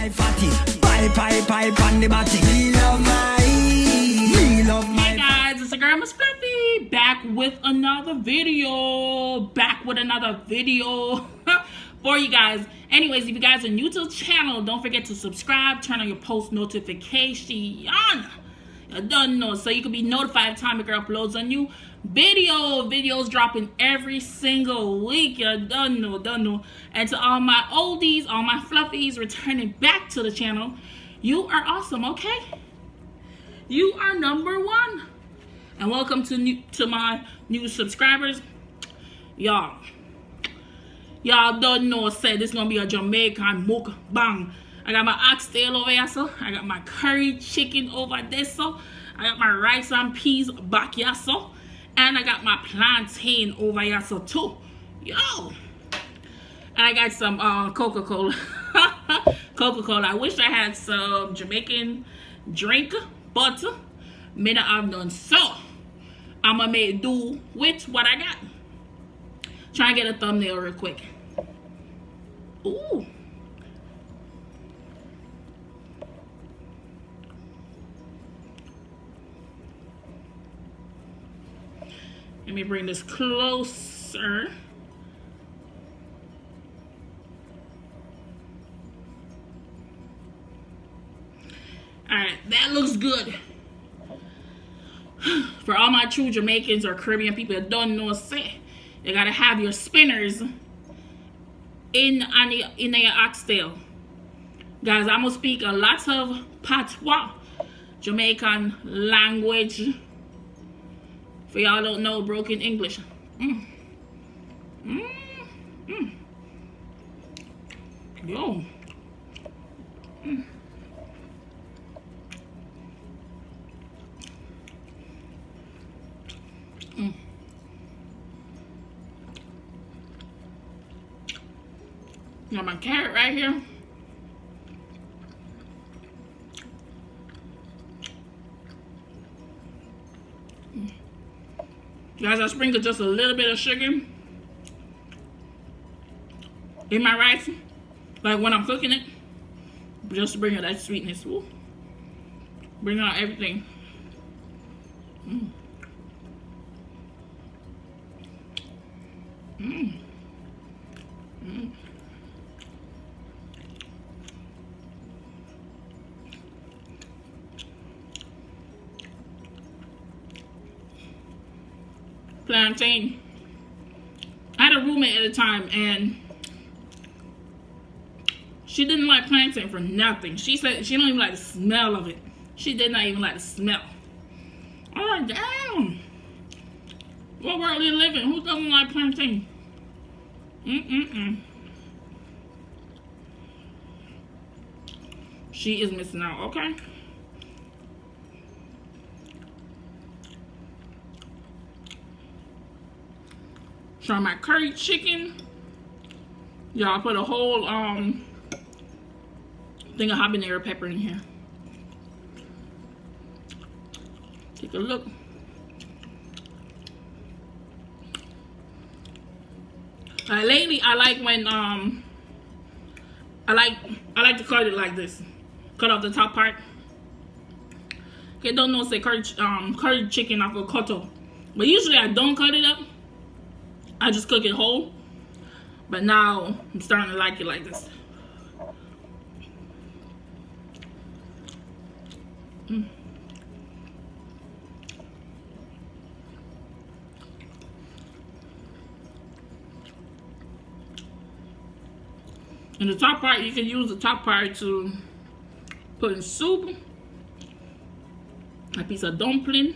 my fatty, pipe on the body. Me love my. Hey guys, it's your girl Miss Fluffy, back with another video. For you guys. Anyways, if you guys are new to the channel, don't forget to subscribe, turn on your post notification. You don't know, so you can be notified every time your girl uploads a new video. Videos dropping every single week. You don't know. And to all my oldies, all my fluffies returning back to the channel, you are awesome, okay? You are number one. And welcome to my new subscribers. Y'all don't know, said this is gonna be a Jamaican mukbang. I got my oxtail over here, so I got my curry chicken over there, so I got my rice and peas back here, so and I got my plantain over here, so too. Yo, and I got some Coca-Cola. I wish I had some Jamaican drink, but me not have none, so I'm gonna make do with what I got. Try and get a thumbnail real quick. Ooh. Let me bring this closer. Alright, that looks good. For all my true Jamaicans or Caribbean people that don't know, say you gotta have your spinners in your oxtail. Guys, I'm gonna speak a lot of patois, Jamaican language. For y'all don't know broken English. Yo. Got my carrot right here. Guys, I sprinkled just a little bit of sugar in my rice, like when I'm cooking it, just to bring out that sweetness. Ooh. Bring out everything. Plantain. I had a roommate at the time, and she didn't like plantain for nothing. She said she don't even like the smell of it. She did not even like the smell. I'm like, damn. What world you live in? Who doesn't like plantain? She is missing out, okay? Try my curry chicken. Y'all put a whole thing of habanero pepper in here. Take a look. Lately, I like when I like to cut it like this. Cut off the top part. Okay, don't know say curry chicken off a koto, but usually I don't cut it up. I just cook it whole, but now I'm starting to like it like this. And the top part, you can use the top part to put in soup, a piece of dumpling,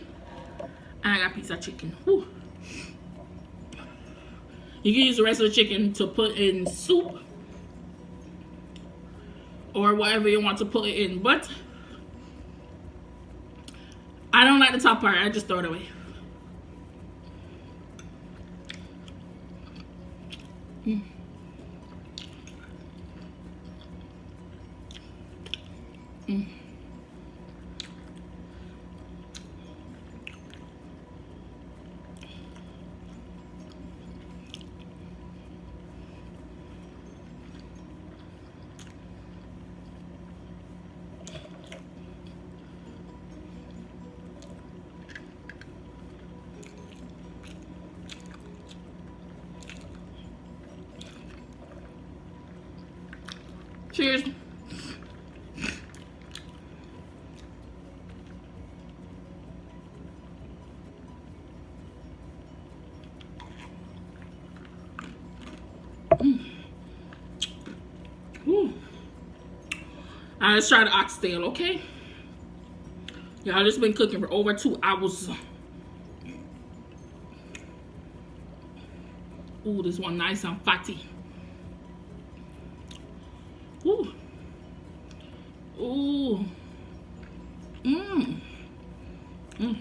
and I got a piece of chicken. Whew. You can use the rest of the chicken to put in soup or whatever you want to put it in. But I don't like the top part. I just throw it away. Cheers. Ooh. Alright, let's try the oxtail, okay? Y'all just been cooking for over 2 hours. Ooh, this one nice and fatty. Ooh. Ooh. Mmm. Mmm.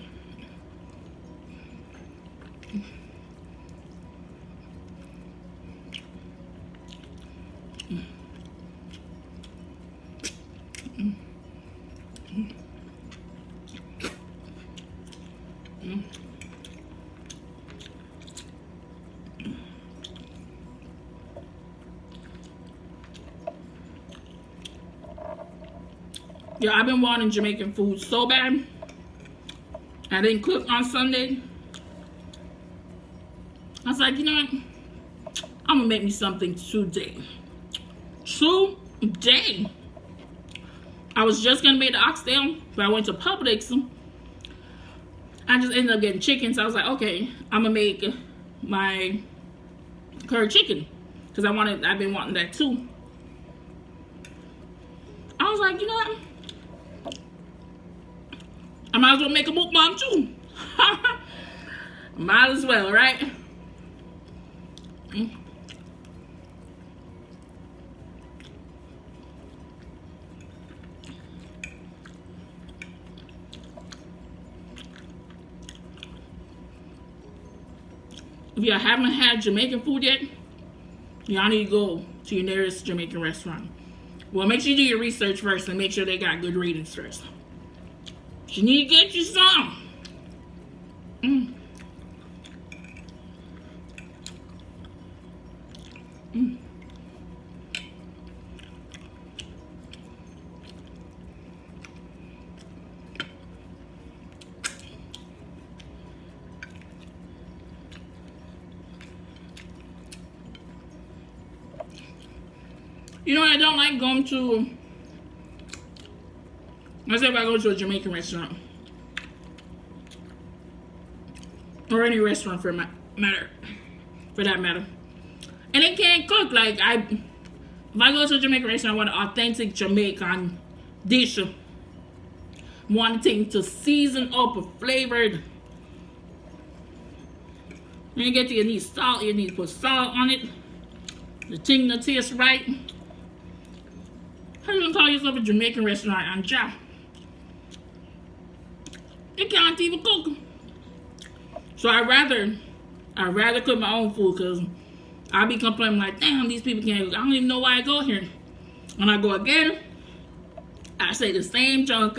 Yeah, I've been wanting Jamaican food so bad. I didn't cook on Sunday. I was like, you know what? I'm gonna make me something today. Today. I was just gonna make the oxtail, but I went to Publix. I just ended up getting chicken, so I was like, okay, I'm gonna make my curry chicken because I've been wanting that too. I was like, you know what? I might as well make a mukbang too. Might as well, right? If you haven't had Jamaican food yet, y'all need to go to your nearest Jamaican restaurant. Well, make sure you do your research first and make sure they got good ratings first. You need to get you some. Mm. Mm. You know, I don't like going to, let's say if I go to a Jamaican restaurant, or any restaurant for that matter, and they can't cook. Like, if I go to a Jamaican restaurant, I want an authentic Jamaican dish. Want things to season up or flavored. When you get to, you need salt, you need to put salt on it. The thing that tastes right. How you gonna call yourself a Jamaican restaurant and job? You can't even cook. So I'd rather cook my own food, because I'll be complaining like, damn, these people can't cook. I don't even know why I go here. When I go again, I say the same junk.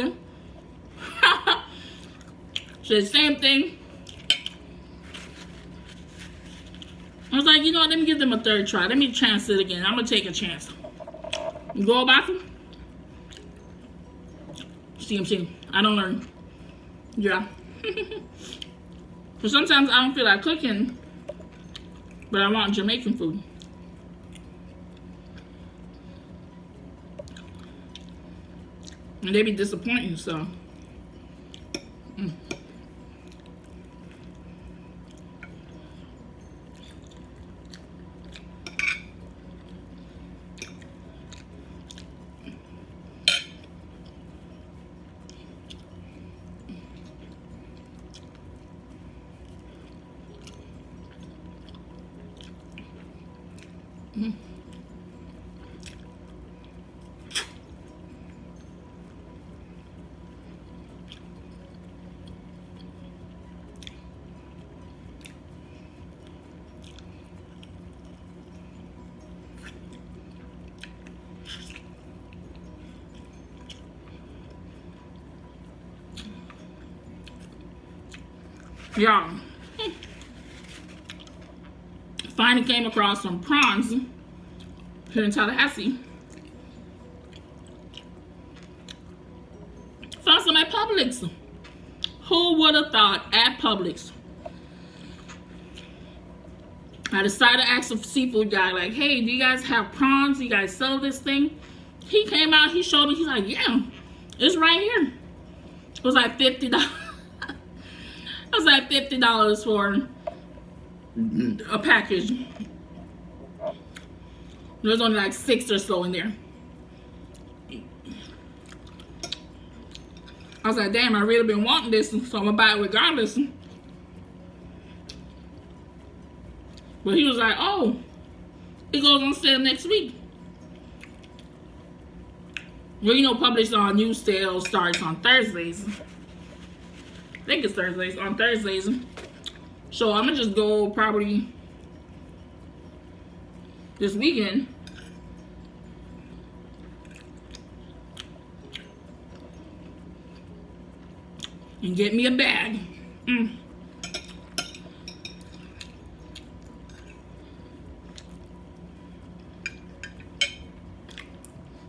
Say the same thing. I was like, you know what, let me give them a third try. Let me chance it again. I'm gonna take a chance. You go back. See, I don't learn. Yeah. So sometimes I don't feel like cooking, but I want Jamaican food. And they be disappointing, so. Mm. Mm. Yeah. Finally came across some prawns here in Tallahassee. Found some at Publix. Who would have thought at Publix? I decided to ask the seafood guy, like, hey, do you guys have prawns? Do you guys sell this thing? He came out, he showed me, he's like, yeah, it's right here. It was like $50. It was like $50 for a package. There's only like 6 or so in there. I was like, damn, I really been wanting this, so I'm gonna buy it regardless. But he was like, oh, it goes on sale next week. Well, you know, Publix news sale starts on Thursdays. I think it's Thursdays, on Thursdays. So I'm gonna just go probably this weekend. And get me a bag.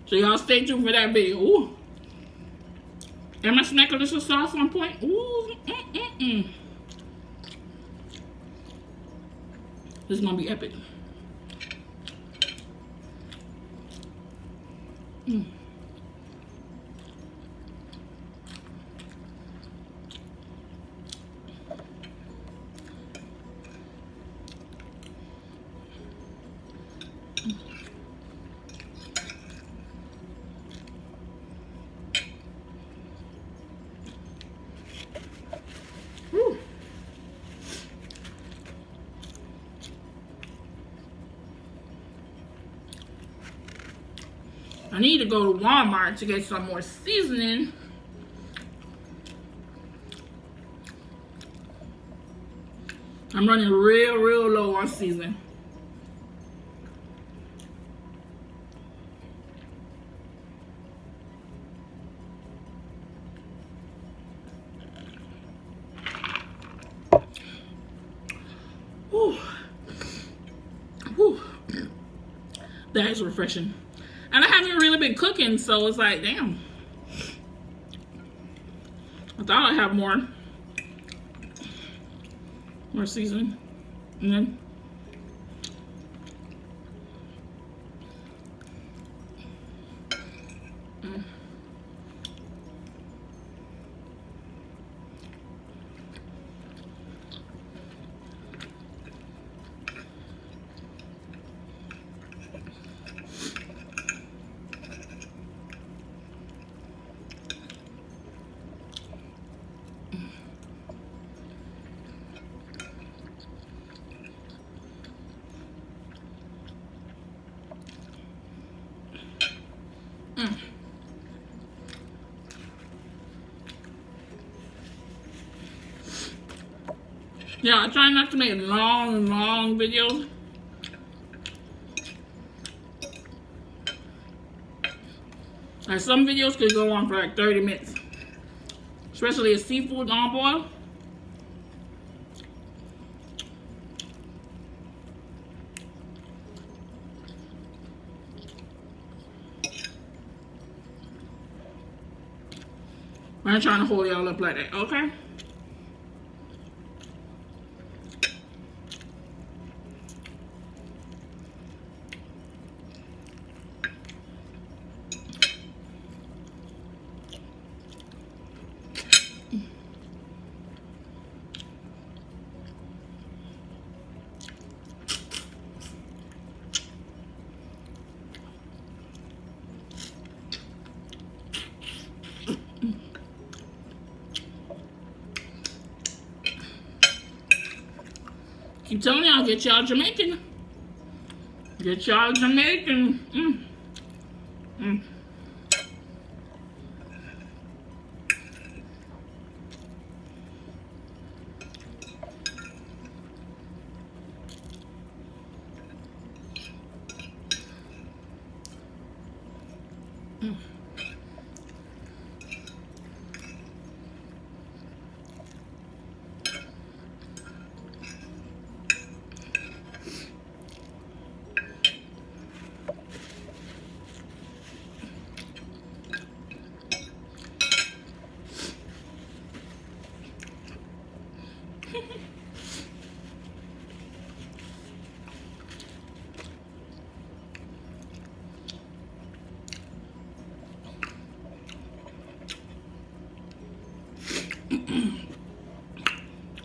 So y'all stay tuned for that video. Ooh. And my snackalicious sauce on point. Ooh. This is gonna be epic. I need to go to Walmart to get some more seasoning. I'm running real low on seasoning. Whew. Whew. That is refreshing. And I haven't really been cooking, so it's like, damn. I thought I'd have more seasoning. And then yeah, I try not to make long videos. Like some videos could go on for like 30 minutes. Especially a seafood on boil. I ain't trying to hold y'all up like that, okay? Keep telling y'all, get y'all Jamaican. Get y'all Jamaican.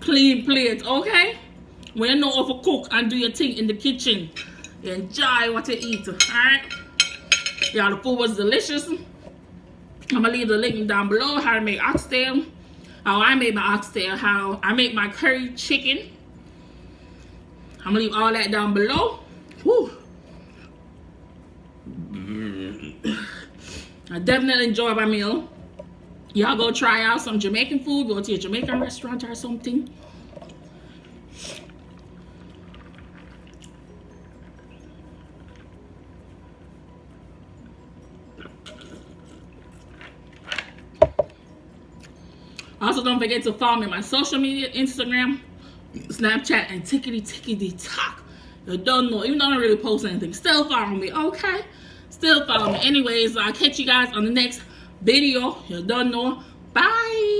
Clean plate, okay? When you know how to cook and do your thing in the kitchen, you enjoy what you eat, alright? Yeah, the food was delicious. I'm gonna leave the link down below how to make oxtail, how I made my oxtail, how I make my curry chicken. I'm gonna leave all that down below. Whew. I definitely enjoyed my meal. Y'all go try out some Jamaican food. Go to a Jamaican restaurant or something. Also, don't forget to follow me on my social media, Instagram, Snapchat, and tickety-tickety-tock. You don't know, even though I don't really post anything, still follow me, okay? Still follow me. Anyways, I'll catch you guys on the next video. You don't know. Bye.